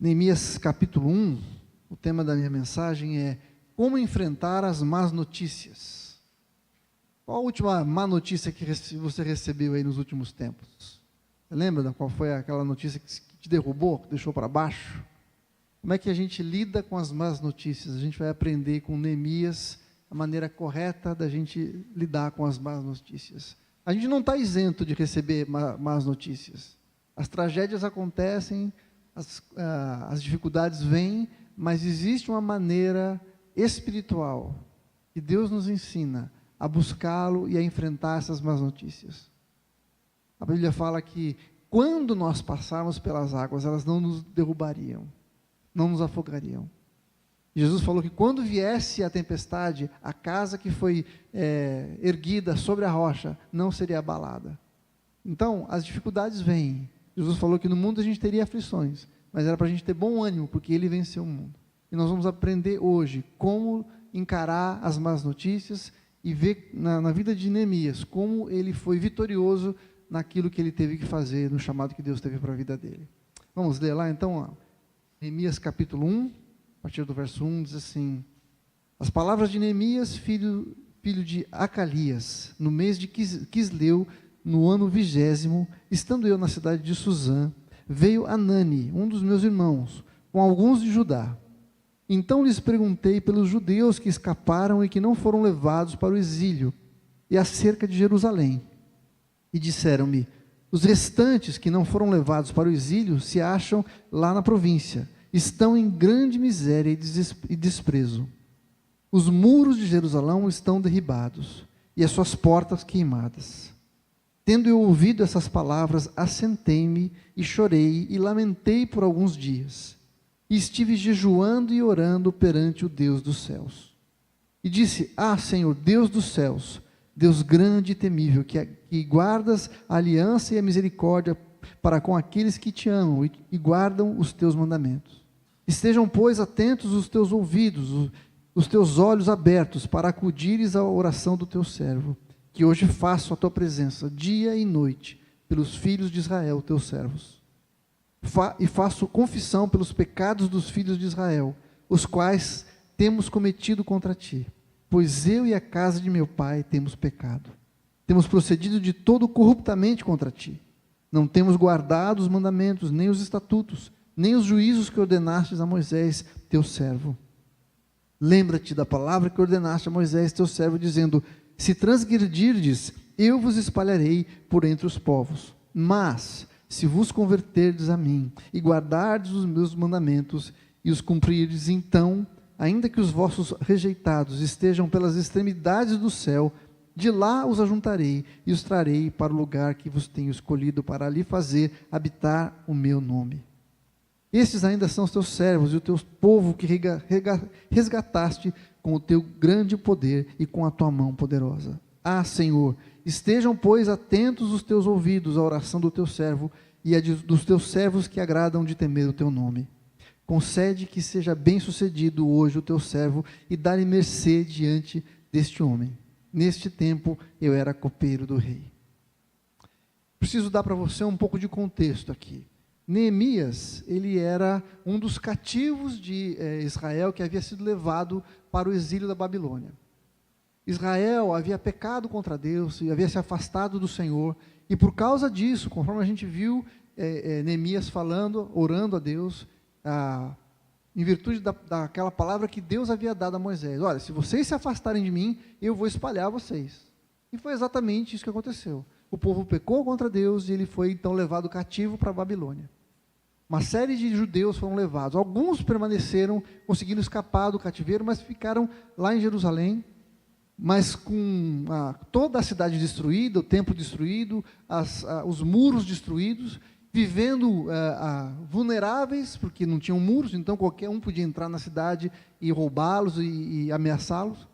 Neemias capítulo 1, o tema da minha mensagem é como enfrentar as más notícias. Qual a última má notícia que você recebeu aí nos últimos tempos? Você lembra qual foi aquela notícia que te derrubou, que deixou para baixo? Como é que a gente lida com as más notícias? A gente vai aprender com Neemias a maneira correta da gente lidar com as más notícias. A gente não está isento de receber más notícias. As tragédias acontecem, as dificuldades vêm, mas existe uma maneira espiritual que Deus nos ensina a buscá-lo e a enfrentar essas más notícias. A Bíblia fala que quando nós passarmos pelas águas, elas não nos derrubariam, não nos afogariam. Jesus falou que quando viesse a tempestade, a casa que foi erguida sobre a rocha não seria abalada. Então, as dificuldades vêm. Jesus falou que no mundo a gente teria aflições, mas era para a gente ter bom ânimo, porque Ele venceu o mundo. E nós vamos aprender hoje como encarar as más notícias e ver na vida de Neemias como ele foi vitorioso naquilo que ele teve que fazer, no chamado que Deus teve para a vida dele. Vamos ler lá então, Neemias capítulo 1, a partir do verso 1, diz assim: as palavras de Neemias, filho de Acalias, no mês de Quisleu, no ano 20º, estando eu na cidade de Suzã, veio Anani, um dos meus irmãos, com alguns de Judá. Então lhes perguntei pelos judeus que escaparam e que não foram levados para o exílio, e acerca de Jerusalém. E disseram-me: os restantes que não foram levados para o exílio se acham lá na província, estão em grande miséria e desprezo. Os muros de Jerusalém estão derribados, e as suas portas queimadas. Tendo eu ouvido essas palavras, assentei-me e chorei e lamentei por alguns dias. E estive jejuando e orando perante o Deus dos céus. E disse: Senhor, Deus dos céus, Deus grande e temível, que guardas a aliança e a misericórdia para com aqueles que te amam e guardam os teus mandamentos. Estejam, pois, atentos os teus ouvidos, os teus olhos abertos, para acudires à oração do teu servo, que hoje faço a tua presença, dia e noite, pelos filhos de Israel, teus servos. E faço confissão pelos pecados dos filhos de Israel, os quais temos cometido contra ti. Pois eu e a casa de meu pai temos pecado. Temos procedido de todo corruptamente contra ti. Não temos guardado os mandamentos, nem os estatutos, nem os juízos que ordenastes a Moisés, teu servo. Lembra-te da palavra que ordenaste a Moisés, teu servo, dizendo: se transgredirdes, eu vos espalharei por entre os povos. Mas, se vos converterdes a mim, e guardardes os meus mandamentos, e os cumprirdes, então, ainda que os vossos rejeitados estejam pelas extremidades do céu, de lá os ajuntarei, e os trarei para o lugar que vos tenho escolhido, para ali fazer habitar o meu nome. Estes ainda são os teus servos, e o teu povo que resgataste com o teu grande poder, e com a tua mão poderosa. Senhor, estejam, pois, atentos os teus ouvidos à oração do teu servo e a dos teus servos que agradam de temer o teu nome. Concede que seja bem sucedido hoje o teu servo e dá-lhe mercê diante deste homem. Neste tempo eu era copeiro do rei. Preciso dar para você um pouco de contexto aqui. Neemias, ele era um dos cativos de Israel que havia sido levado para o exílio da Babilônia. Israel havia pecado contra Deus e havia se afastado do Senhor, e por causa disso, conforme a gente viu Neemias falando, orando a Deus, em virtude daquela palavra que Deus havia dado a Moisés: olha, se vocês se afastarem de mim, eu vou espalhar vocês. E foi exatamente isso que aconteceu. O povo pecou contra Deus e ele foi então levado cativo para a Babilônia. Uma série de judeus foram levados, alguns permaneceram, conseguiram escapar do cativeiro, mas ficaram lá em Jerusalém, mas com toda a cidade destruída, o templo destruído, os muros destruídos, vivendo vulneráveis, porque não tinham muros, então qualquer um podia entrar na cidade e roubá-los e ameaçá-los.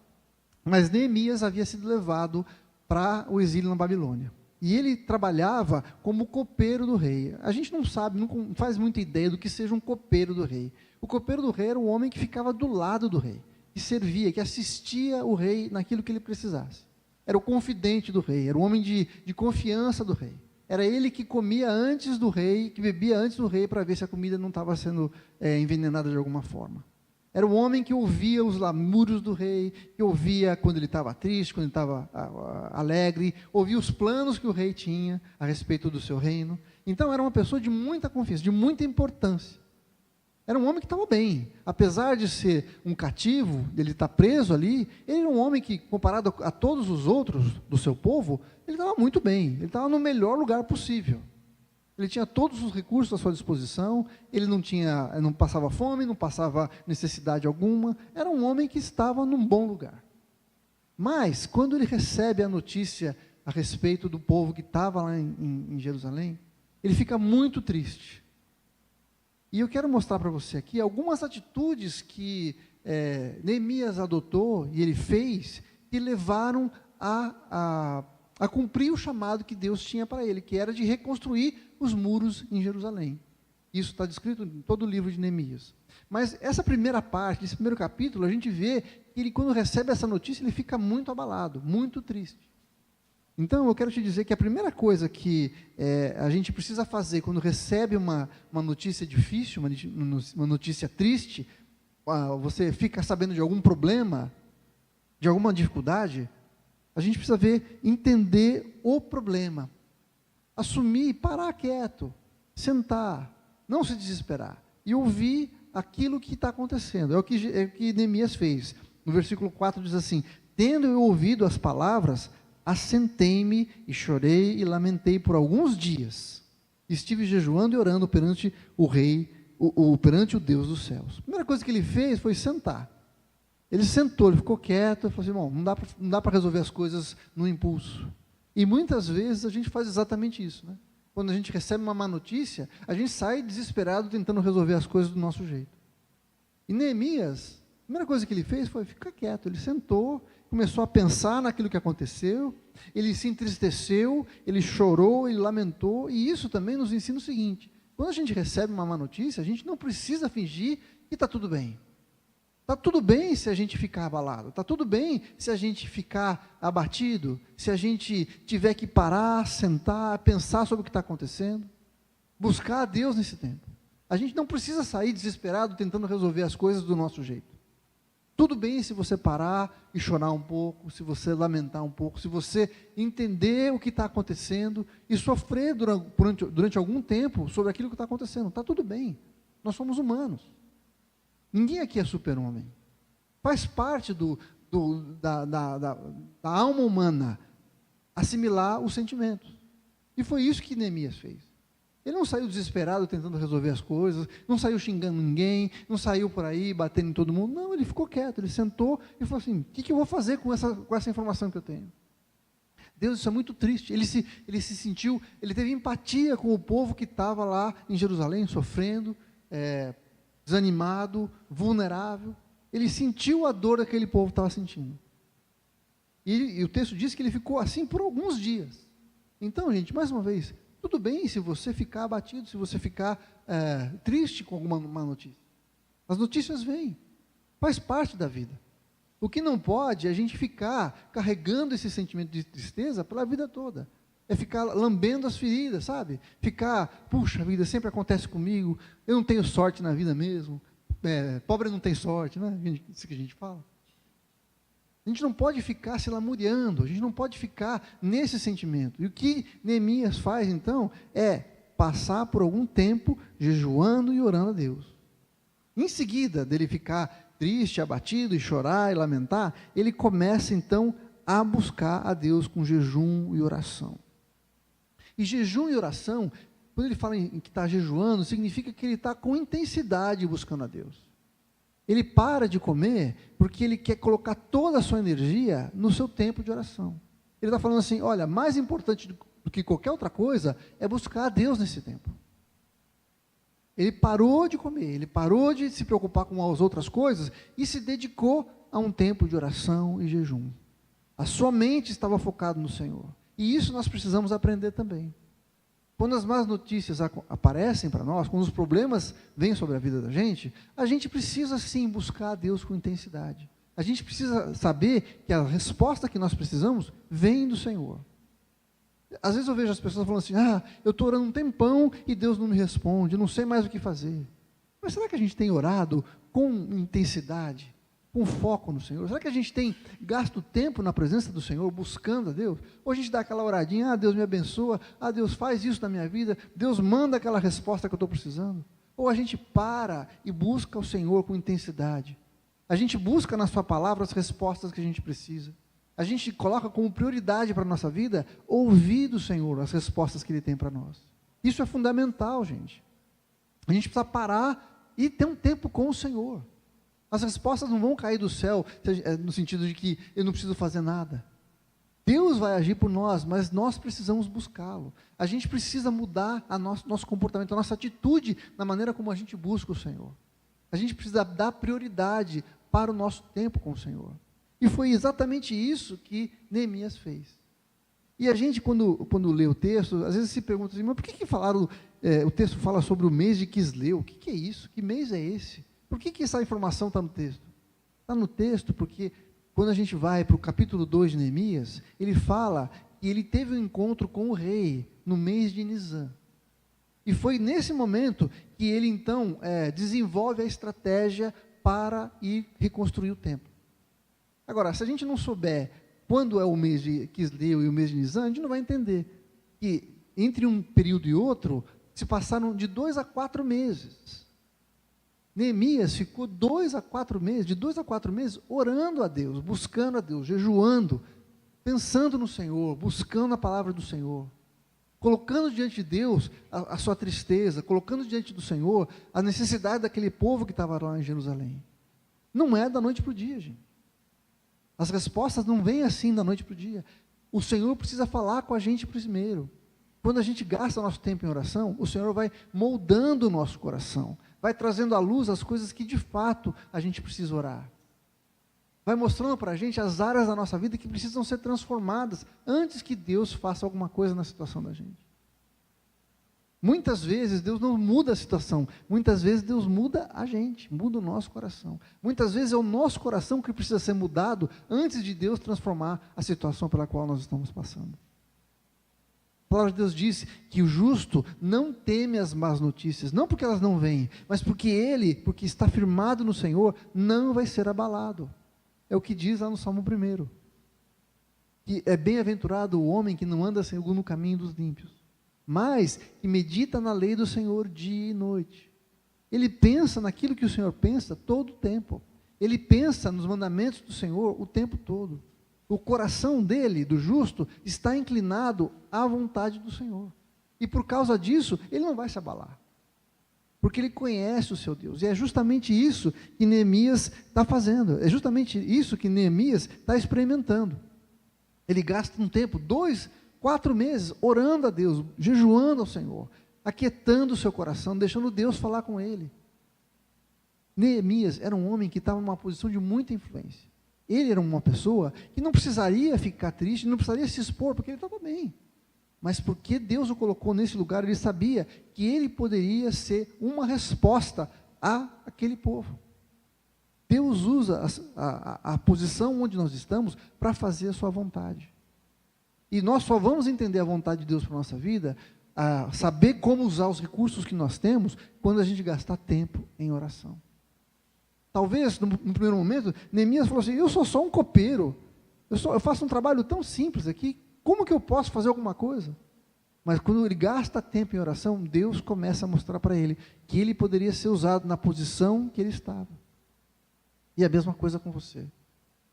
Mas Neemias havia sido levado para o exílio na Babilônia. E ele trabalhava como copeiro do rei. A gente não sabe, não faz muita ideia do que seja um copeiro do rei. O copeiro do rei era um homem que ficava do lado do rei, que servia, que assistia o rei naquilo que ele precisasse. Era o confidente do rei, era o homem de confiança do rei. Era ele que comia antes do rei, que bebia antes do rei, para ver se a comida não estava sendo envenenada de alguma forma. Era o homem que ouvia os lamúrios do rei, que ouvia quando ele estava triste, quando ele estava alegre, ouvia os planos que o rei tinha a respeito do seu reino. Então era uma pessoa de muita confiança, de muita importância. Era um homem que estava bem. Apesar de ser um cativo, ele estar preso ali, ele era um homem que, comparado a todos os outros do seu povo, ele estava muito bem, ele estava no melhor lugar possível. Ele tinha todos os recursos à sua disposição, ele não passava fome, não passava necessidade alguma, era um homem que estava num bom lugar. Mas, quando ele recebe a notícia a respeito do povo que estava lá em Jerusalém, ele fica muito triste. E eu quero mostrar para você aqui algumas atitudes que Neemias adotou e ele fez, que levaram a cumprir o chamado que Deus tinha para ele, que era de reconstruir os muros em Jerusalém. Isso está descrito em todo o livro de Neemias. Mas essa primeira parte, esse primeiro capítulo, a gente vê que ele, quando recebe essa notícia, ele fica muito abalado, muito triste. Então, eu quero te dizer que a primeira coisa que a gente precisa fazer quando recebe uma notícia difícil, uma notícia triste, você fica sabendo de algum problema, de alguma dificuldade, a gente precisa entender o problema, assumir, parar quieto, sentar, não se desesperar e ouvir aquilo que está acontecendo. É o que Neemias fez. No versículo 4 diz assim: tendo eu ouvido as palavras, assentei-me e chorei e lamentei por alguns dias. Estive jejuando e orando perante o rei, perante o Deus dos céus. A primeira coisa que ele fez foi sentar. Ele sentou, ele ficou quieto, falou assim: bom, não dá para resolver as coisas no impulso. E muitas vezes a gente faz exatamente isso, né? Quando a gente recebe uma má notícia, a gente sai desesperado tentando resolver as coisas do nosso jeito. E Neemias, a primeira coisa que ele fez foi ficar quieto. Ele sentou, começou a pensar naquilo que aconteceu, ele se entristeceu, ele chorou, ele lamentou. E isso também nos ensina o seguinte: quando a gente recebe uma má notícia, a gente não precisa fingir que está tudo bem. Está tudo bem se a gente ficar abalado, está tudo bem se a gente ficar abatido, se a gente tiver que parar, sentar, pensar sobre o que está acontecendo, buscar a Deus nesse tempo. A gente não precisa sair desesperado tentando resolver as coisas do nosso jeito. Tudo bem se você parar e chorar um pouco, se você lamentar um pouco, se você entender o que está acontecendo e sofrer durante algum tempo sobre aquilo que está acontecendo. Está tudo bem, nós somos humanos. Ninguém aqui é super-homem. Faz parte da alma humana assimilar os sentimentos. E foi isso que Neemias fez. Ele não saiu desesperado tentando resolver as coisas, não saiu xingando ninguém, não saiu por aí batendo em todo mundo. Não, ele ficou quieto, ele sentou e falou assim: o que eu vou fazer com essa informação que eu tenho? Deus, isso é muito triste. Ele se sentiu, ele teve empatia com o povo que estava lá em Jerusalém, sofrendo, desanimado, vulnerável. Ele sentiu a dor daquele povo estava sentindo. E o texto diz que ele ficou assim por alguns dias. Então, gente, mais uma vez, tudo bem se você ficar abatido, se você ficar triste com alguma má notícia. As notícias vêm, faz parte da vida. O que não pode é a gente ficar carregando esse sentimento de tristeza pela vida toda. É ficar lambendo as feridas, sabe? Ficar, puxa, a vida sempre acontece comigo, eu não tenho sorte na vida mesmo, pobre não tem sorte, né? Isso que a gente fala. A gente não pode ficar se lamuriando, a gente não pode ficar nesse sentimento. E o que Neemias faz, então, é passar por algum tempo jejuando e orando a Deus. Em seguida, dele ficar triste, abatido, e chorar e lamentar, ele começa, então, a buscar a Deus com jejum e oração. E jejum e oração, quando ele fala em que está jejuando, significa que ele está com intensidade buscando a Deus. Ele para de comer porque ele quer colocar toda a sua energia no seu tempo de oração. Ele está falando assim: olha, mais importante do que qualquer outra coisa é buscar a Deus nesse tempo. Ele parou de comer, ele parou de se preocupar com as outras coisas e se dedicou a um tempo de oração e jejum. A sua mente estava focada no Senhor. E isso nós precisamos aprender também. Quando as más notícias aparecem para nós, quando os problemas vêm sobre a vida da gente, a gente precisa sim buscar a Deus com intensidade. A gente precisa saber que a resposta que nós precisamos vem do Senhor. Às vezes eu vejo as pessoas falando assim, eu estou orando um tempão e Deus não me responde, eu não sei mais o que fazer. Mas será que a gente tem orado com intensidade, com foco no Senhor? Será que a gente tem gasto tempo na presença do Senhor, buscando a Deus? Ou a gente dá aquela oradinha, Deus me abençoa, Deus faz isso na minha vida, Deus manda aquela resposta que eu estou precisando? Ou a gente para e busca o Senhor com intensidade? A gente busca na sua palavra as respostas que a gente precisa. A gente coloca como prioridade para a nossa vida ouvir do Senhor as respostas que Ele tem para nós. Isso é fundamental, gente. A gente precisa parar e ter um tempo com o Senhor. As respostas não vão cair do céu, no sentido de que eu não preciso fazer nada. Deus vai agir por nós, mas nós precisamos buscá-lo. A gente precisa mudar nosso comportamento, a nossa atitude na maneira como a gente busca o Senhor. A gente precisa dar prioridade para o nosso tempo com o Senhor. E foi exatamente isso que Neemias fez. E a gente, quando lê o texto, às vezes se pergunta assim, mas por que falaram, o texto fala sobre o mês de Quisleu? O que é isso? Que mês é esse? Por que essa informação está no texto? Está no texto porque quando a gente vai para o capítulo 2 de Neemias, ele fala que ele teve um encontro com o rei no mês de Nisan. E foi nesse momento que ele então desenvolve a estratégia para ir reconstruir o templo. Agora, se a gente não souber quando é o mês de Quisleu e o mês de Nisan, a gente não vai entender que entre um período e outro, se passaram de 2 a 4 meses. Neemias ficou 2 a 4 meses, de 2 a 4 meses, orando a Deus, buscando a Deus, jejuando, pensando no Senhor, buscando a palavra do Senhor, colocando diante de Deus a sua tristeza, colocando diante do Senhor a necessidade daquele povo que estava lá em Jerusalém. Não é da noite para o dia, gente. As respostas não vêm assim da noite para o dia. O Senhor precisa falar com a gente primeiro. Quando a gente gasta nosso tempo em oração, o Senhor vai moldando o nosso coração, vai trazendo à luz as coisas que de fato a gente precisa orar. Vai mostrando para a gente as áreas da nossa vida que precisam ser transformadas antes que Deus faça alguma coisa na situação da gente. Muitas vezes Deus não muda a situação, muitas vezes Deus muda a gente, muda o nosso coração. Muitas vezes é o nosso coração que precisa ser mudado antes de Deus transformar a situação pela qual nós estamos passando. A palavra de Deus diz que o justo não teme as más notícias, não porque elas não vêm, mas porque está firmado no Senhor, não vai ser abalado. É o que diz lá no Salmo 1, que é bem-aventurado o homem que não anda segundo no caminho dos ímpios, mas que medita na lei do Senhor dia e noite. Ele pensa naquilo que o Senhor pensa todo o tempo. Ele pensa nos mandamentos do Senhor o tempo todo. O coração dele, do justo, está inclinado à vontade do Senhor. E por causa disso, ele não vai se abalar. Porque ele conhece o seu Deus. E é justamente isso que Neemias está fazendo. É justamente isso que Neemias está experimentando. Ele gasta um tempo, 4 meses, orando a Deus, jejuando ao Senhor, aquietando o seu coração, deixando Deus falar com ele. Neemias era um homem que estava numa posição de muita influência. Ele era uma pessoa que não precisaria ficar triste, não precisaria se expor, porque ele estava bem. Mas porque Deus o colocou nesse lugar, ele sabia que ele poderia ser uma resposta àquele povo. Deus usa a posição onde nós estamos para fazer a sua vontade. E nós só vamos entender a vontade de Deus para a nossa vida, saber como usar os recursos que nós temos, quando a gente gastar tempo em oração. Talvez, no primeiro momento, Neemias falou assim, eu sou só um copeiro, eu faço um trabalho tão simples aqui, como que eu posso fazer alguma coisa? Mas quando ele gasta tempo em oração, Deus começa a mostrar para ele, que ele poderia ser usado na posição que ele estava. E a mesma coisa com você.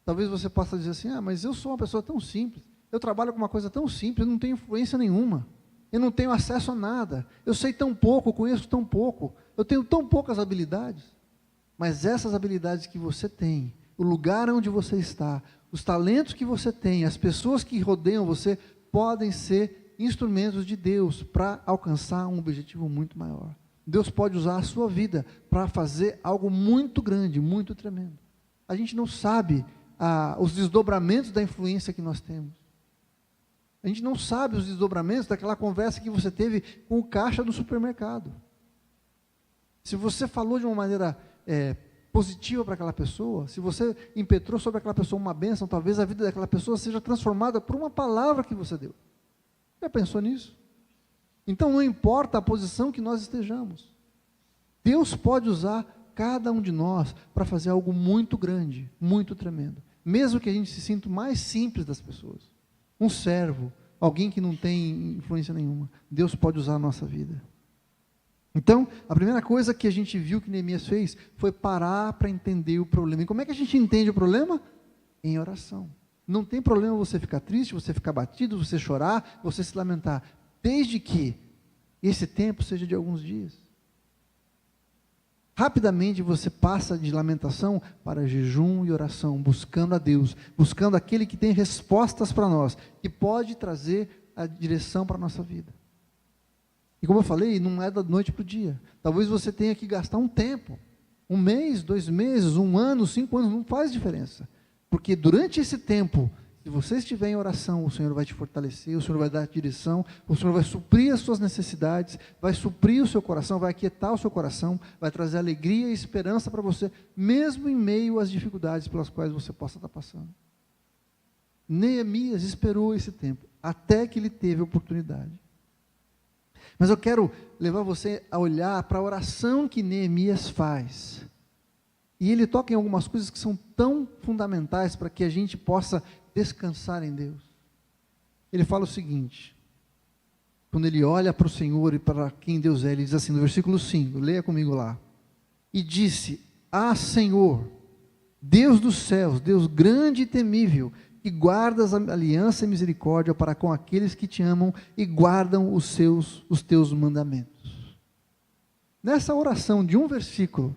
Talvez você possa dizer assim, mas eu sou uma pessoa tão simples, eu trabalho com uma coisa tão simples, eu não tenho influência nenhuma, eu não tenho acesso a nada, eu sei tão pouco, conheço tão pouco, eu tenho tão poucas habilidades. Mas essas habilidades que você tem, o lugar onde você está, os talentos que você tem, as pessoas que rodeiam você, podem ser instrumentos de Deus para alcançar um objetivo muito maior. Deus pode usar a sua vida para fazer algo muito grande, muito tremendo. A gente não sabe os desdobramentos da influência que nós temos. A gente não sabe os desdobramentos daquela conversa que você teve com o caixa do supermercado. Se você falou de uma maneira positiva para aquela pessoa, se você impetrou sobre aquela pessoa uma bênção, talvez a vida daquela pessoa seja transformada por uma palavra que você deu. Já pensou nisso? Então não importa a posição que nós estejamos, Deus pode usar cada um de nós para fazer algo muito grande, muito tremendo, mesmo que a gente se sinta o mais simples das pessoas, um servo, alguém que não tem influência nenhuma, Deus pode usar a nossa vida. Então, a primeira coisa que a gente viu que Neemias fez foi parar para entender o problema. E como é que a gente entende o problema? Em oração. Não tem problema você ficar triste, você ficar batido, você chorar, você se lamentar, desde que esse tempo seja de alguns dias. Rapidamente você passa de lamentação para jejum e oração, buscando a Deus, buscando aquele que tem respostas para nós, que pode trazer a direção para a nossa vida. E como eu falei, não é da noite para o dia. Talvez você tenha que gastar um tempo, 1 mês, 2 meses, 1 ano, 5 anos, não faz diferença. Porque durante esse tempo, se você estiver em oração, o Senhor vai te fortalecer, o Senhor vai dar direção, o Senhor vai suprir as suas necessidades, vai suprir o seu coração, vai aquietar o seu coração, vai trazer alegria e esperança para você, mesmo em meio às dificuldades pelas quais você possa estar passando. Neemias esperou esse tempo, até que ele teve a oportunidade. Mas eu quero levar você a olhar para a oração que Neemias faz. E ele toca em algumas coisas que são tão fundamentais para que a gente possa descansar em Deus. Ele fala o seguinte, quando ele olha para o Senhor e para quem Deus é, ele diz assim, no versículo 5, leia comigo lá. E disse, Senhor, Deus dos céus, Deus grande e temível, que guardas a aliança e misericórdia para com aqueles que te amam e guardam os teus mandamentos. Nessa oração de um versículo,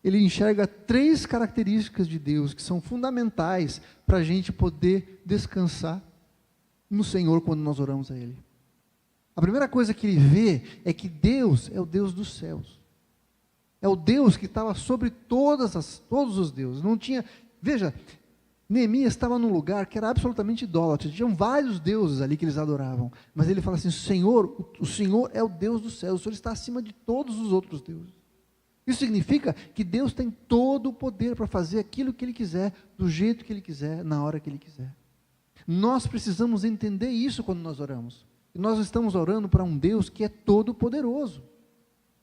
ele enxerga 3 características de Deus que são fundamentais para a gente poder descansar no Senhor quando nós oramos a Ele. A primeira coisa que ele vê é que Deus é o Deus dos céus. É o Deus que estava sobre todos os deuses. Não tinha, veja, Neemias estava num lugar que era absolutamente idólatra, tinham vários deuses ali que eles adoravam, mas ele fala assim, o Senhor é o Deus dos céus, o Senhor está acima de todos os outros deuses. Isso significa que Deus tem todo o poder para fazer aquilo que Ele quiser, do jeito que Ele quiser, na hora que Ele quiser. Nós precisamos entender isso quando nós oramos. E nós estamos orando para um Deus que é todo poderoso,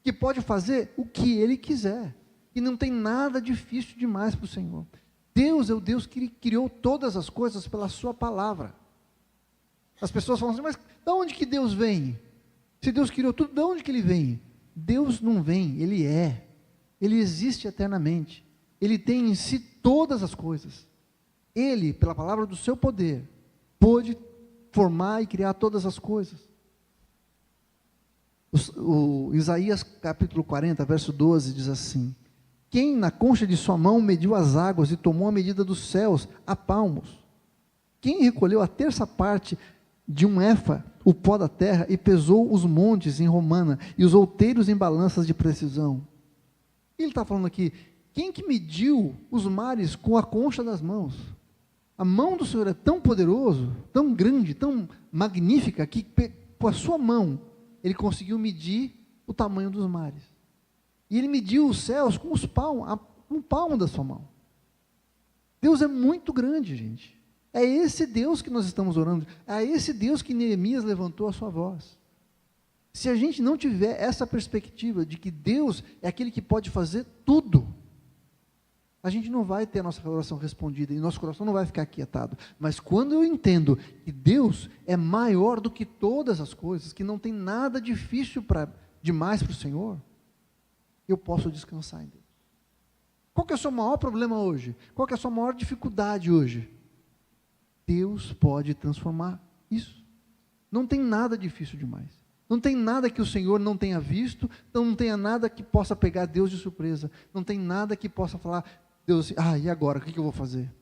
que pode fazer o que Ele quiser, e não tem nada difícil demais para o Senhor. Deus é o Deus que criou todas as coisas pela sua palavra. As pessoas falam assim, mas de onde que Deus vem? Se Deus criou tudo, de onde que Ele vem? Deus não vem, Ele é. Ele existe eternamente. Ele tem em si todas as coisas. Ele, pela palavra do seu poder, pôde formar e criar todas as coisas. Isaías capítulo 40, verso 12, diz assim, quem na concha de sua mão mediu as águas e tomou a medida dos céus a palmos? Quem recolheu a terça parte de um éfa, o pó da terra, e pesou os montes em romana, e os outeiros em balanças de precisão? Ele está falando aqui, quem que mediu os mares com a concha das mãos? A mão do Senhor é tão poderoso, tão grande, tão magnífica, que com a sua mão, Ele conseguiu medir o tamanho dos mares. E Ele mediu os céus com um palmo da sua mão. Deus é muito grande, gente. É esse Deus que nós estamos orando, é esse Deus que Neemias levantou a sua voz. Se a gente não tiver essa perspectiva de que Deus é aquele que pode fazer tudo, a gente não vai ter a nossa oração respondida, e nosso coração não vai ficar aquietado. Mas quando eu entendo que Deus é maior do que todas as coisas, que não tem nada difícil demais para o Senhor, eu posso descansar em Deus. Qual que é o seu maior problema hoje? Qual que é a sua maior dificuldade hoje? Deus pode transformar isso. Não tem nada difícil demais. Não tem nada que o Senhor não tenha visto, então não tenha nada que possa pegar Deus de surpresa. Não tem nada que possa falar, Deus assim, e agora, o que eu vou fazer?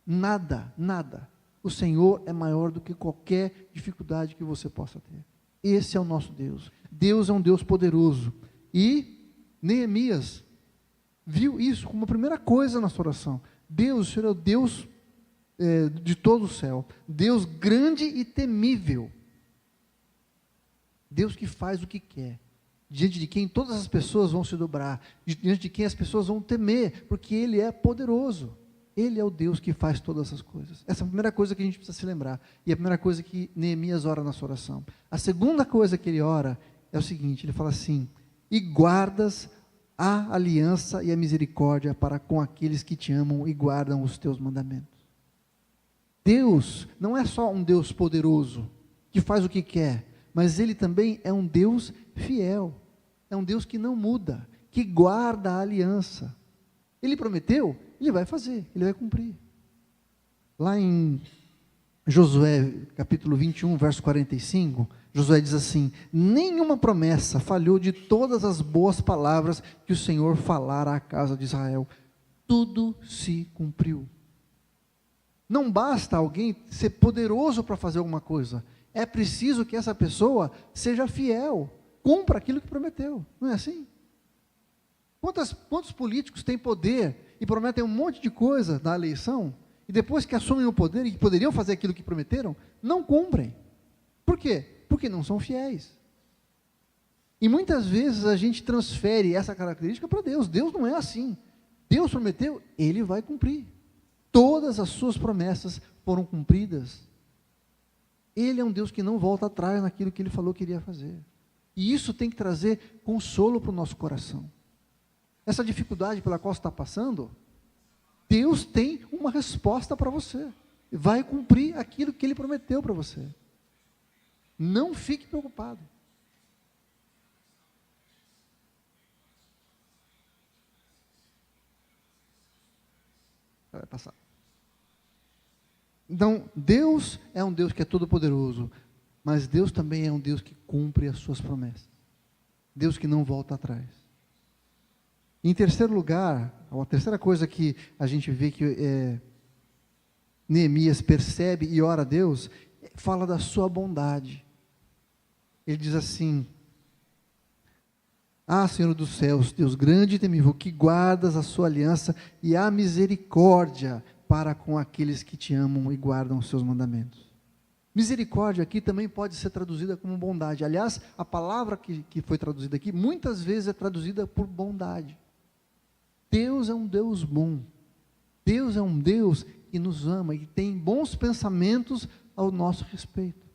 Nada, nada. O Senhor é maior do que qualquer dificuldade que você possa ter. Esse é o nosso Deus. Deus é um Deus poderoso. E Neemias viu isso como a primeira coisa na sua oração. Deus, o Senhor é o Deus de todo o céu. Deus grande e temível. Deus que faz o que quer. Diante de quem todas as pessoas vão se dobrar. Diante de quem as pessoas vão temer. Porque Ele é poderoso. Ele é o Deus que faz todas essas coisas. Essa é a primeira coisa que a gente precisa se lembrar. E a primeira coisa que Neemias ora na sua oração. A segunda coisa que ele ora é o seguinte, ele fala assim: e guardas a aliança e a misericórdia para com aqueles que te amam e guardam os teus mandamentos. Deus não é só um Deus poderoso, que faz o que quer, mas Ele também é um Deus fiel, é um Deus que não muda, que guarda a aliança. Ele prometeu, Ele vai fazer, Ele vai cumprir. Lá em Josué, capítulo 21, verso 45, Josué diz assim: nenhuma promessa falhou de todas as boas palavras que o Senhor falara à casa de Israel, tudo se cumpriu. Não basta alguém ser poderoso para fazer alguma coisa, é preciso que essa pessoa seja fiel, cumpra aquilo que prometeu, não é assim? Quantos políticos têm poder e prometem um monte de coisa na eleição, e depois que assumem o poder e poderiam fazer aquilo que prometeram, não cumprem? Por quê? Porque não são fiéis. E muitas vezes a gente transfere essa característica para Deus. Deus não é assim. Deus prometeu, Ele vai cumprir. Todas as suas promessas foram cumpridas. Ele é um Deus que não volta atrás naquilo que Ele falou que iria fazer. E isso tem que trazer consolo para o nosso coração. Essa dificuldade pela qual você está passando, Deus tem uma resposta para você. Vai cumprir aquilo que Ele prometeu para você. Não fique preocupado. Vai passar. Então, Deus é um Deus que é todo poderoso, mas Deus também é um Deus que cumpre as suas promessas. Deus que não volta atrás. Em terceiro lugar, a terceira coisa que a gente vê que Neemias percebe e ora a Deus, fala da sua bondade. Ele diz assim: ah, Senhor dos céus, Deus grande e temível, que guardas a sua aliança e a misericórdia para com aqueles que te amam e guardam os seus mandamentos. Misericórdia aqui também pode ser traduzida como bondade. Aliás, a palavra que foi traduzida aqui, muitas vezes é traduzida por bondade. Deus é um Deus bom. Deus é um Deus que nos ama e tem bons pensamentos ao nosso respeito.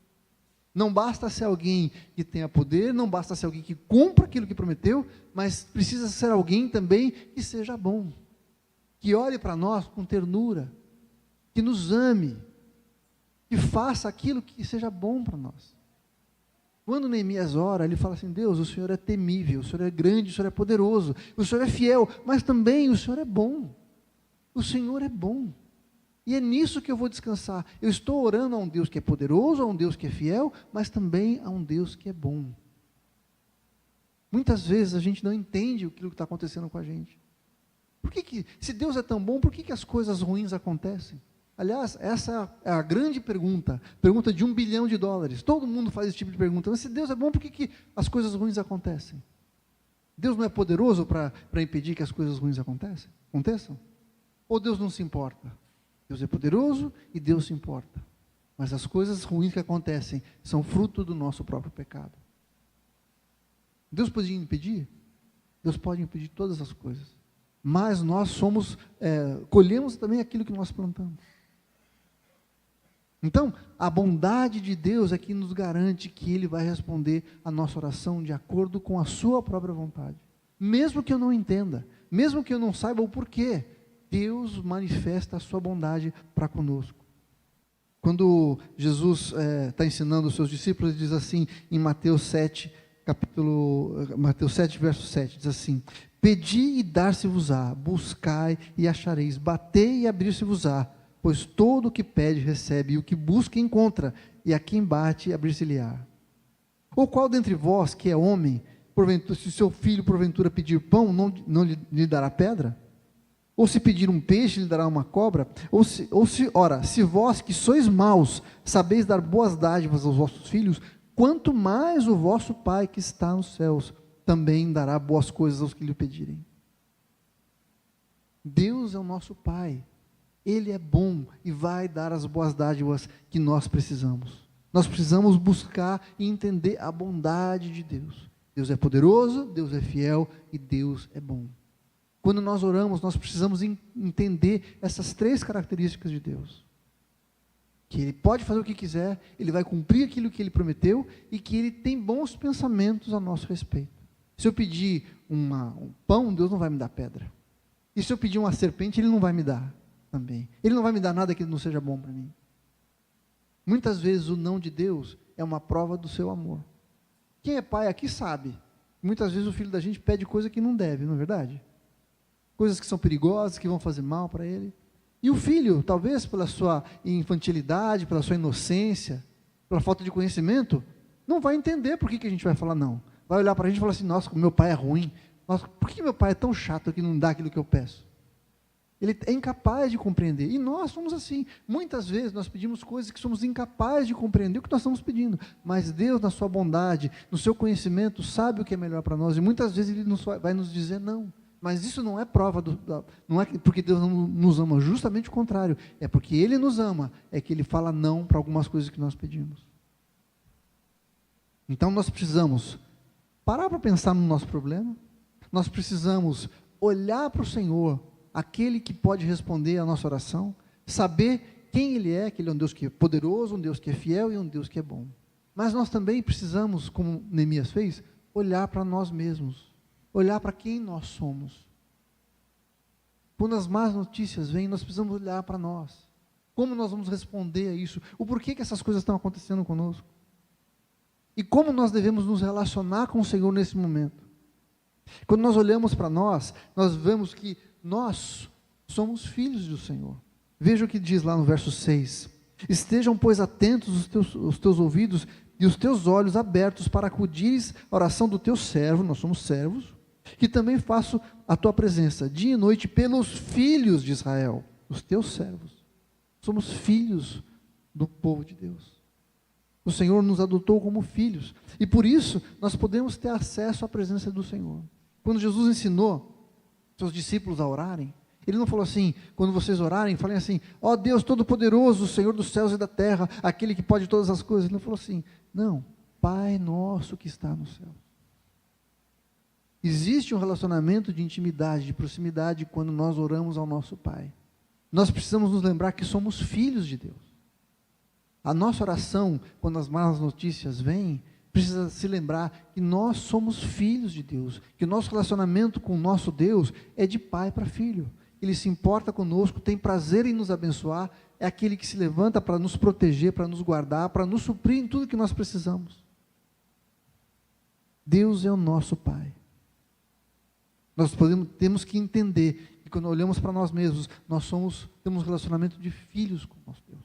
Não basta ser alguém que tenha poder, não basta ser alguém que cumpra aquilo que prometeu, mas precisa ser alguém também que seja bom, que olhe para nós com ternura, que nos ame, que faça aquilo que seja bom para nós. Quando Neemias ora, ele fala assim: Deus, o Senhor é temível, o Senhor é grande, o Senhor é poderoso, o Senhor é fiel, mas também o Senhor é bom. O Senhor é bom. E é nisso que eu vou descansar. Eu estou orando a um Deus que é poderoso, a um Deus que é fiel, mas também a um Deus que é bom. Muitas vezes a gente não entende aquilo que está acontecendo com a gente. Se Deus é tão bom, por que as coisas ruins acontecem? Aliás, essa é a grande pergunta de $1 bilhão. Todo mundo faz esse tipo de pergunta. Mas se Deus é bom, por que as coisas ruins acontecem? Deus não é poderoso para impedir que as coisas ruins aconteçam? Ou Deus não se importa? Deus é poderoso e Deus se importa. Mas as coisas ruins que acontecem são fruto do nosso próprio pecado. Deus podia impedir? Deus pode impedir todas as coisas. Mas nós colhemos também aquilo que nós plantamos. Então, a bondade de Deus é que nos garante que Ele vai responder a nossa oração de acordo com a sua própria vontade. Mesmo que eu não entenda, mesmo que eu não saiba o porquê, Deus manifesta a sua bondade para conosco. Quando Jesus está ensinando os seus discípulos, ele diz assim, em Mateus 7, verso 7, diz assim: pedi e dar-se-vos-á, buscai e achareis, batei e abrir-se-vos-á, pois todo o que pede recebe, e o que busca encontra, e a quem bate abrir-se-lhe-á. Ou qual dentre vós que é homem, porventura, se seu filho porventura pedir pão, não lhe dará pedra? Ou se pedir um peixe, lhe dará uma cobra? Ora, se vós que sois maus, sabeis dar boas dádivas aos vossos filhos, quanto mais o vosso Pai que está nos céus também dará boas coisas aos que lhe pedirem. Deus é o nosso Pai. Ele é bom e vai dar as boas dádivas que nós precisamos. Nós precisamos buscar e entender a bondade de Deus. Deus é poderoso, Deus é fiel e Deus é bom. Quando nós oramos, nós precisamos entender essas 3 características de Deus. Que Ele pode fazer o que quiser, Ele vai cumprir aquilo que Ele prometeu e que Ele tem bons pensamentos a nosso respeito. Se eu pedir um pão, Deus não vai me dar pedra. E se eu pedir uma serpente, Ele não vai me dar também. Ele não vai me dar nada que não seja bom para mim. Muitas vezes o não de Deus é uma prova do seu amor. Quem é pai aqui sabe. Muitas vezes o filho da gente pede coisa que não deve, não é verdade? Coisas que são perigosas, que vão fazer mal para ele. E o filho, talvez pela sua infantilidade, pela sua inocência, pela falta de conhecimento, não vai entender por que a gente vai falar não. Vai olhar para a gente e falar assim, nossa, meu pai é ruim. Nossa, por que meu pai é tão chato que não dá aquilo que eu peço? Ele é incapaz de compreender. E nós somos assim. Muitas vezes nós pedimos coisas que somos incapazes de compreender o que nós estamos pedindo. Mas Deus, na sua bondade, no seu conhecimento, sabe o que é melhor para nós. E muitas vezes Ele vai nos dizer não. Mas isso não é prova, não é porque Deus não nos ama, justamente o contrário. É porque Ele nos ama, é que Ele fala não para algumas coisas que nós pedimos. Então nós precisamos parar para pensar no nosso problema. Nós precisamos olhar para o Senhor, aquele que pode responder a nossa oração, saber quem Ele é, que Ele é um Deus que é poderoso, um Deus que é fiel e um Deus que é bom. Mas nós também precisamos, como Neemias fez, olhar para nós mesmos, olhar para quem nós somos. Quando as más notícias vêm, nós precisamos olhar para nós. Como nós vamos responder a isso? O porquê que essas coisas estão acontecendo conosco? E como nós devemos nos relacionar com o Senhor nesse momento? Quando nós olhamos para nós vemos que nós somos filhos do Senhor. Veja o que diz lá no verso 6. Estejam, pois, atentos os teus ouvidos e os teus olhos abertos para acudires a oração do teu servo, nós somos servos, que também faço a tua presença, dia e noite, pelos filhos de Israel, os teus servos. Somos filhos do povo de Deus. O Senhor nos adotou como filhos, e por isso nós podemos ter acesso à presença do Senhor. Quando Jesus ensinou seus discípulos a orarem, Ele não falou assim, quando vocês orarem, falem assim, ó Deus Todo-Poderoso, Senhor dos céus e da terra, aquele que pode todas as coisas. Ele não falou assim, não, Pai nosso que está no céu. Existe um relacionamento de intimidade, de proximidade, quando nós oramos ao nosso Pai. Nós precisamos nos lembrar que somos filhos de Deus. A nossa oração, quando as más notícias vêm, precisa se lembrar que nós somos filhos de Deus, que o nosso relacionamento com o nosso Deus é de pai para filho. Ele se importa conosco, tem prazer em nos abençoar, é aquele que se levanta para nos proteger, para nos guardar, para nos suprir em tudo que nós precisamos. Deus é o nosso Pai. Nós temos que entender que quando olhamos para nós mesmos, temos um relacionamento de filhos com o nosso Deus.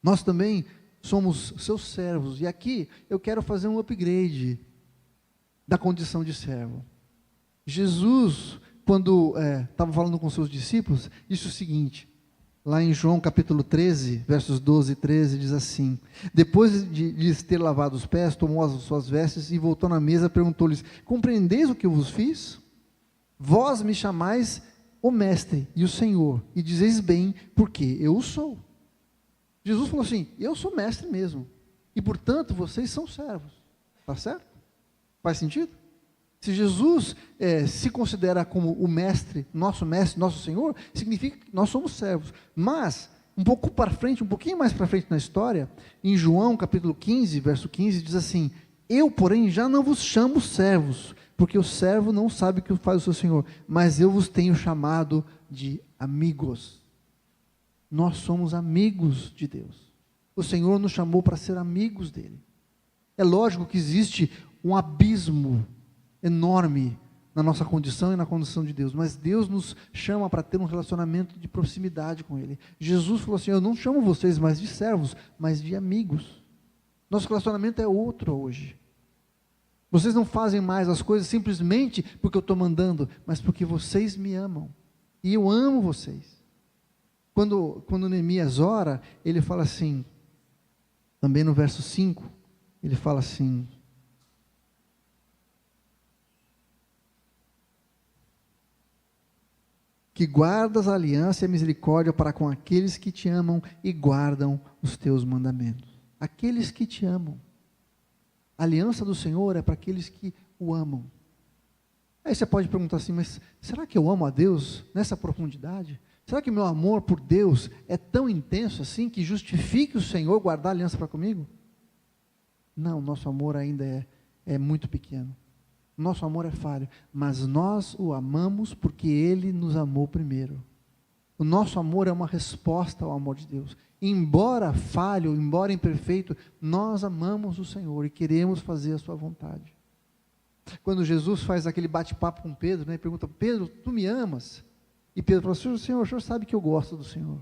Nós também somos seus servos, e aqui eu quero fazer um upgrade da condição de servo. Jesus, quando estava falando com seus discípulos, disse o seguinte, lá em João capítulo 13, versos 12 e 13, diz assim, depois de lhes ter lavado os pés, tomou as suas vestes e voltou na mesa, perguntou-lhes, compreendeis o que eu vos fiz? Vós me chamais o mestre e o Senhor, e dizeis bem, porque eu o sou. Jesus falou assim, eu sou mestre mesmo, e portanto vocês são servos, está certo? Faz sentido? Se Jesus se considera como o mestre, nosso Senhor, significa que nós somos servos. Mas, um pouquinho mais para frente na história, em João capítulo 15, verso 15, diz assim, eu, porém, já não vos chamo servos, porque o servo não sabe o que faz o seu Senhor, mas eu vos tenho chamado de amigos. Nós somos amigos de Deus. O Senhor nos chamou para ser amigos dele. É lógico que existe um abismo enorme na nossa condição e na condição de Deus, mas Deus nos chama para ter um relacionamento de proximidade com Ele. Jesus falou assim, eu não chamo vocês mais de servos, mas de amigos. Nosso relacionamento é outro hoje. Vocês não fazem mais as coisas simplesmente porque eu estou mandando, mas porque vocês me amam, e eu amo vocês. Quando Neemias ora, ele fala assim, também no verso 5, ele fala assim, que guardas a aliança e a misericórdia para com aqueles que te amam e guardam os teus mandamentos. Aqueles que te amam. A aliança do Senhor é para aqueles que o amam. Aí você pode perguntar assim, mas será que eu amo a Deus nessa profundidade? Será que o meu amor por Deus é tão intenso assim que justifique o Senhor guardar aliança para comigo? Não, nosso amor ainda é muito pequeno. Nosso amor é falho, mas nós o amamos porque Ele nos amou primeiro. O nosso amor é uma resposta ao amor de Deus. Embora falho, embora imperfeito, nós amamos o Senhor e queremos fazer a sua vontade. Quando Jesus faz aquele bate-papo com Pedro, né, pergunta, Pedro, tu me amas? E Pedro fala, Senhor, o Senhor sabe que eu gosto do Senhor.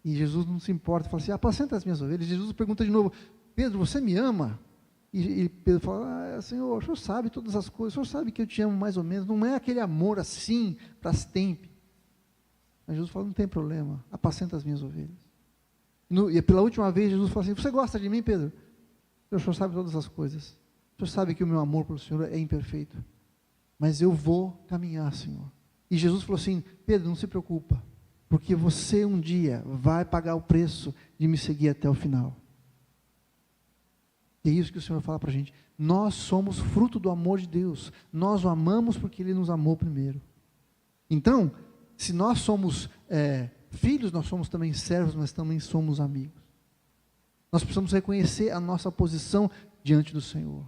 E Jesus não se importa, fala assim, apacenta as minhas ovelhas. Jesus pergunta de novo, Pedro, você me ama? E Pedro fala, Senhor, o Senhor sabe todas as coisas, o Senhor sabe que eu te amo mais ou menos, não é aquele amor assim, para as tempo. Mas Jesus fala, não tem problema, apacenta as minhas ovelhas. E pela última vez, Jesus fala assim, você gosta de mim, Pedro? O Senhor sabe todas as coisas, o Senhor sabe que o meu amor pelo Senhor é imperfeito, mas eu vou caminhar, Senhor. E Jesus falou assim, Pedro, não se preocupa, porque você um dia vai pagar o preço de me seguir até o final. E é isso que o Senhor fala para a gente. Nós somos fruto do amor de Deus. Nós o amamos porque Ele nos amou primeiro. Então, se nós somos filhos, nós somos também servos, mas também somos amigos. Nós precisamos reconhecer a nossa posição diante do Senhor.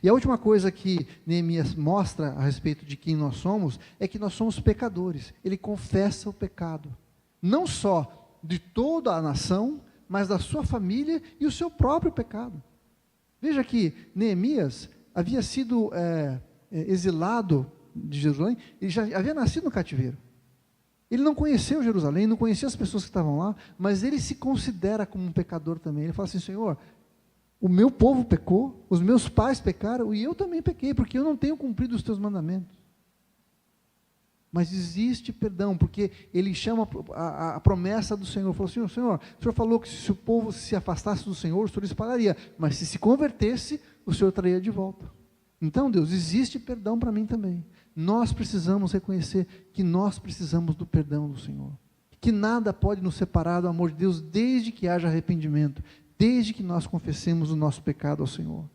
E a última coisa que Neemias mostra a respeito de quem nós somos, é que nós somos pecadores. Ele confessa o pecado. Não só de toda a nação, mas da sua família e o seu próprio pecado. Veja que Neemias havia sido exilado de Jerusalém, ele já havia nascido no cativeiro. Ele não conheceu Jerusalém, não conhecia as pessoas que estavam lá, mas ele se considera como um pecador também. Ele fala assim, Senhor, o meu povo pecou, os meus pais pecaram, e eu também pequei, porque eu não tenho cumprido os teus mandamentos. Mas existe perdão, porque ele chama a promessa do Senhor, falou assim, Senhor, o Senhor falou que se o povo se afastasse do Senhor, o Senhor espalharia, mas se convertesse, o Senhor traria de volta. Então Deus, existe perdão para mim também. Nós precisamos reconhecer que nós precisamos do perdão do Senhor, que nada pode nos separar do amor de Deus, desde que haja arrependimento, desde que nós confessemos o nosso pecado ao Senhor.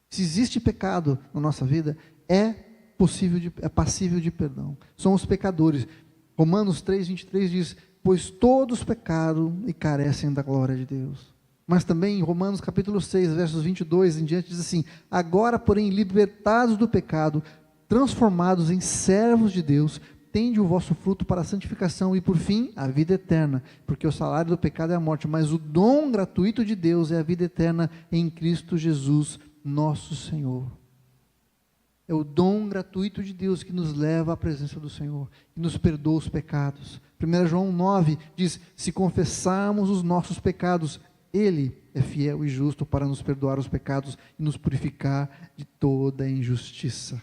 Se existe pecado na nossa vida, é passível de perdão. Somos pecadores. Romanos 3:23 diz, pois todos pecaram e carecem da glória de Deus. Mas também em Romanos capítulo 6, versos 22 em diante, diz assim, agora porém libertados do pecado, transformados em servos de Deus, tende o vosso fruto para a santificação e por fim a vida eterna, porque o salário do pecado é a morte, mas o dom gratuito de Deus é a vida eterna em Cristo Jesus, nosso Senhor. É o dom gratuito de Deus que nos leva à presença do Senhor, que nos perdoa os pecados. 1 João 9 diz, se confessarmos os nossos pecados, Ele é fiel e justo para nos perdoar os pecados e nos purificar de toda injustiça.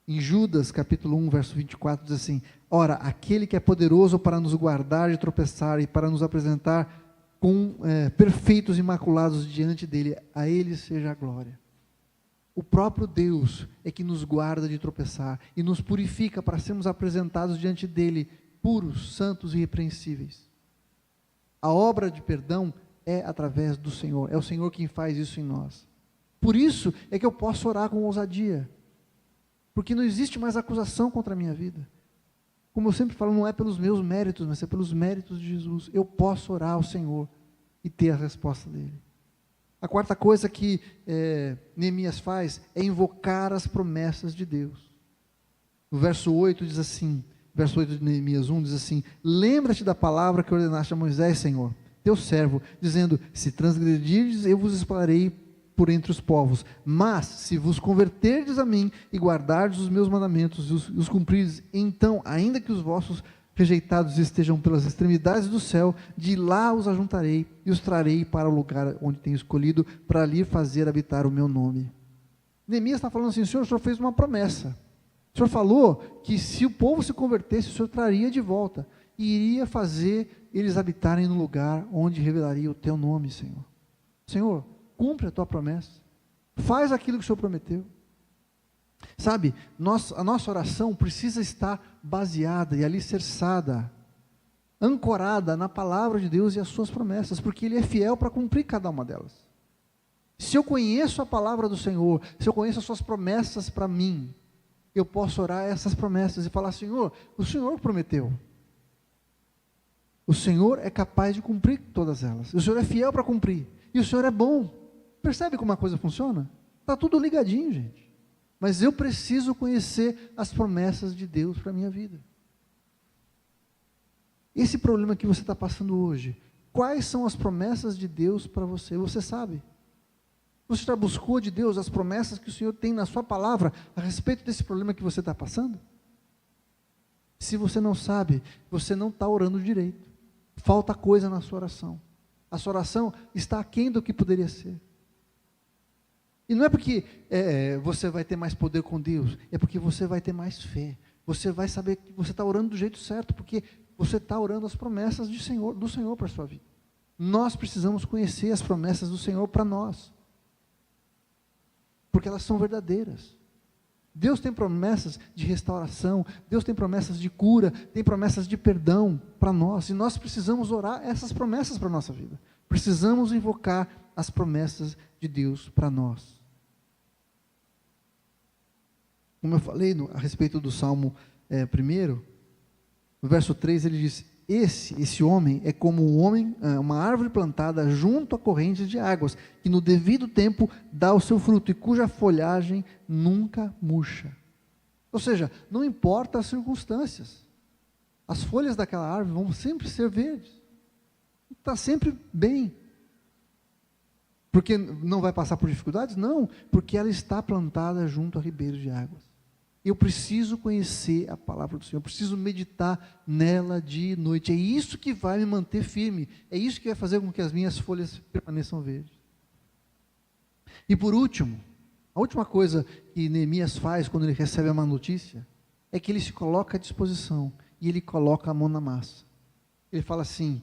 Em Judas capítulo 1, verso 24 diz assim, ora, aquele que é poderoso para nos guardar de tropeçar e para nos apresentar com perfeitos e imaculados diante dele, a Ele seja a glória. O próprio Deus é que nos guarda de tropeçar e nos purifica para sermos apresentados diante dele, puros, santos e irrepreensíveis. A obra de perdão é através do Senhor, é o Senhor quem faz isso em nós. Por isso é que eu posso orar com ousadia, porque não existe mais acusação contra a minha vida. Como eu sempre falo, não é pelos meus méritos, mas é pelos méritos de Jesus. Eu posso orar ao Senhor e ter a resposta dele. A quarta coisa que Neemias faz é invocar as promessas de Deus. No verso 8 diz assim, verso 8 de Neemias 1 diz assim, lembra-te da palavra que ordenaste a Moisés, Senhor, teu servo, dizendo, se transgredirdes, eu vos espalharei por entre os povos, mas se vos converterdes a mim e guardardes os meus mandamentos e os cumprirdes, então, ainda que os vossos rejeitados estejam pelas extremidades do céu, de lá os ajuntarei e os trarei para o lugar onde tenho escolhido, para ali fazer habitar o meu nome. Neemias está falando assim, o Senhor fez uma promessa. O Senhor falou que se o povo se convertesse, o Senhor traria de volta e iria fazer eles habitarem no lugar onde revelaria o teu nome, Senhor. Senhor, cumpre a tua promessa. Faz aquilo que o Senhor prometeu. Sabe, a nossa oração precisa estar baseada e alicerçada, ancorada na palavra de Deus e as suas promessas, porque Ele é fiel para cumprir cada uma delas. Se eu conheço a palavra do Senhor, se eu conheço as suas promessas para mim, eu posso orar essas promessas e falar: Senhor, o Senhor prometeu. O Senhor é capaz de cumprir todas elas. O Senhor é fiel para cumprir. E o Senhor é bom. Percebe como a coisa funciona? Está tudo ligadinho, gente. Mas eu preciso conhecer as promessas de Deus para a minha vida. Esse problema que você está passando hoje, quais são as promessas de Deus para você? Você sabe? Você já buscou de Deus as promessas que o Senhor tem na sua palavra a respeito desse problema que você está passando? Se você não sabe, você não está orando direito. Falta coisa na sua oração. A sua oração está aquém do que poderia ser. E não é porque você vai ter mais poder com Deus, é porque você vai ter mais fé. Você vai saber que você está orando do jeito certo, porque você está orando as promessas do Senhor para a sua vida. Nós precisamos conhecer as promessas do Senhor para nós, porque elas são verdadeiras. Deus tem promessas de restauração, Deus tem promessas de cura, tem promessas de perdão para nós, e nós precisamos orar essas promessas para a nossa vida. Precisamos invocar as promessas de Deus para nós. Como eu falei a respeito do Salmo 1, no verso 3 ele diz: esse homem é como uma árvore plantada junto a correntes de águas, que no devido tempo dá o seu fruto, e cuja folhagem nunca murcha. Ou seja, não importa as circunstâncias, as folhas daquela árvore vão sempre ser verdes, está sempre bem. Porque não vai passar por dificuldades? Não, porque ela está plantada junto a ribeiros de águas. Eu preciso conhecer a palavra do Senhor, eu preciso meditar nela dia e noite. É isso que vai me manter firme, é isso que vai fazer com que as minhas folhas permaneçam verdes. E por último, a última coisa que Neemias faz quando ele recebe a má notícia, é que ele se coloca à disposição, e ele coloca a mão na massa. Ele fala assim,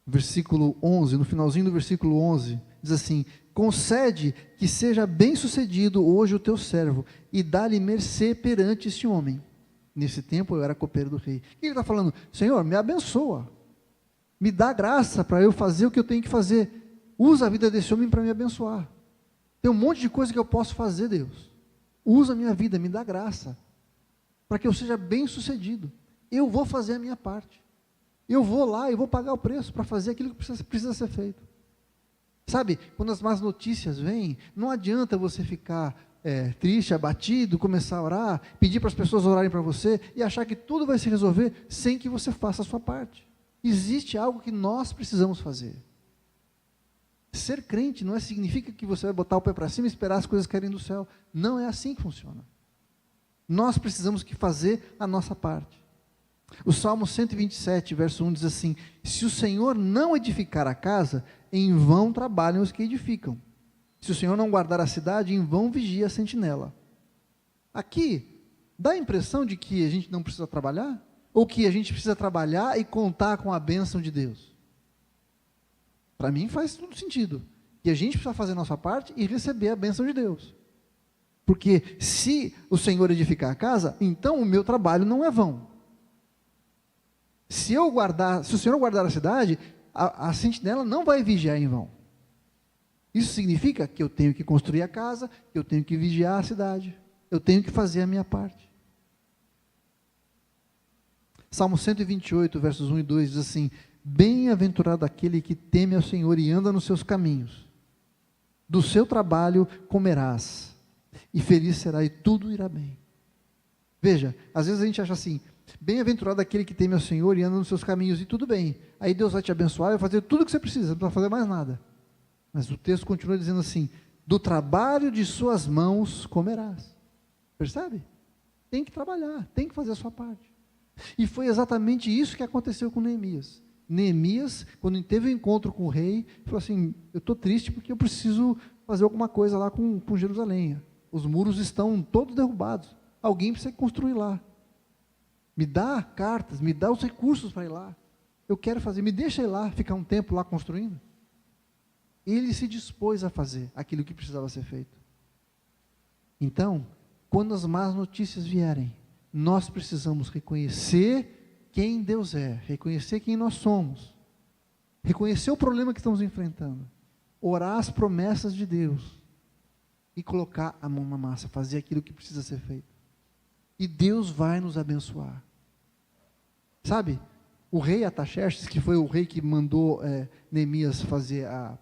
versículo 11, no finalzinho do versículo 11, diz assim: concede que seja bem sucedido hoje o teu servo, e dá-lhe mercê perante este homem. Nesse tempo eu era copeiro do rei. O que ele está falando? Senhor, me abençoa, me dá graça para eu fazer o que eu tenho que fazer, usa a vida desse homem para me abençoar. Tem um monte de coisa que eu posso fazer, Deus, usa a minha vida, me dá graça, para que eu seja bem sucedido. Eu vou fazer a minha parte, eu vou lá e vou pagar o preço para fazer aquilo que precisa ser feito. Sabe, quando as más notícias vêm, não adianta você ficar triste, abatido, começar a orar, pedir para as pessoas orarem para você e achar que tudo vai se resolver sem que você faça a sua parte. Existe algo que nós precisamos fazer. Ser crente não significa que você vai botar o pé para cima e esperar as coisas caírem do céu. Não é assim que funciona. Nós precisamos fazer a nossa parte. O Salmo 127, verso 1 diz assim: se o Senhor não edificar a casa, em vão trabalham os que edificam. Se o Senhor não guardar a cidade, em vão vigia a sentinela. Aqui, dá a impressão de que a gente não precisa trabalhar? Ou que a gente precisa trabalhar e contar com a bênção de Deus? Para mim faz todo sentido. Que a gente precisa fazer a nossa parte e receber a bênção de Deus. Porque se o Senhor edificar a casa, então o meu trabalho não é vão. Se o Senhor guardar a cidade, a sentinela não vai vigiar em vão. Isso significa que eu tenho que construir a casa, que eu tenho que vigiar a cidade, eu tenho que fazer a minha parte. Salmo 128, versos 1 e 2 diz assim: bem-aventurado aquele que teme ao Senhor e anda nos seus caminhos. Do seu trabalho comerás, e feliz será, e tudo irá bem. Veja, às vezes a gente acha assim: bem-aventurado aquele que teme ao Senhor e anda nos seus caminhos, e tudo bem. Aí Deus vai te abençoar, vai fazer tudo o que você precisa, não precisa fazer mais nada. Mas o texto continua dizendo assim: do trabalho de suas mãos comerás. Percebe? Tem que trabalhar, tem que fazer a sua parte. E foi exatamente isso que aconteceu com Neemias. Neemias, quando teve o um encontro com o rei, falou assim: eu estou triste porque eu preciso fazer alguma coisa lá com Jerusalém. Os muros estão todos derrubados, alguém precisa construir lá. Me dá cartas, me dá os recursos para ir lá. Eu quero fazer, me deixa ir lá, ficar um tempo lá construindo. Ele se dispôs a fazer aquilo que precisava ser feito. Então, quando as más notícias vierem, nós precisamos reconhecer quem Deus é, reconhecer quem nós somos, reconhecer o problema que estamos enfrentando orar as promessas de Deus e colocar a mão na massa, fazer aquilo que precisa ser feito. E Deus vai nos abençoar. Sabe, o rei Artaxerxes, que foi o rei que mandou Neemias fazer a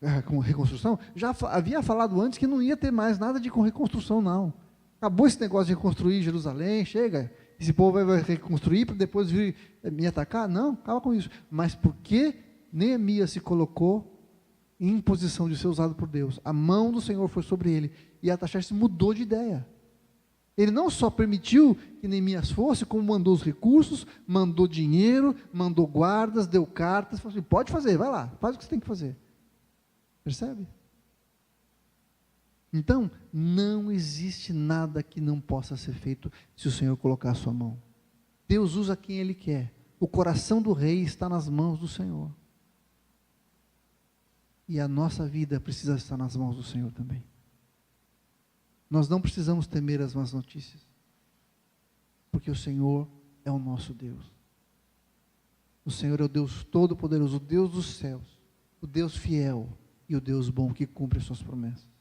reconstrução, já havia falado antes que não ia ter mais nada de reconstrução, não. Acabou esse negócio de reconstruir Jerusalém, chega, esse povo vai reconstruir para depois vir me atacar? Não, acaba com isso. Mas porque Neemias se colocou em posição de ser usado por Deus, a mão do Senhor foi sobre ele, e Artaxerxes mudou de ideia. Ele não só permitiu que Neemias fosse, como mandou os recursos, mandou dinheiro, mandou guardas, deu cartas, falou assim, pode fazer, vai lá, faz o que você tem que fazer. Percebe? Então, não existe nada que não possa ser feito se o Senhor colocar a sua mão. Deus usa quem Ele quer. O coração do rei está nas mãos do Senhor. E a nossa vida precisa estar nas mãos do Senhor também. Nós não precisamos temer as más notícias, porque o Senhor é o nosso Deus. O Senhor é o Deus Todo-Poderoso, o Deus dos céus, o Deus fiel e o Deus bom que cumpre as suas promessas.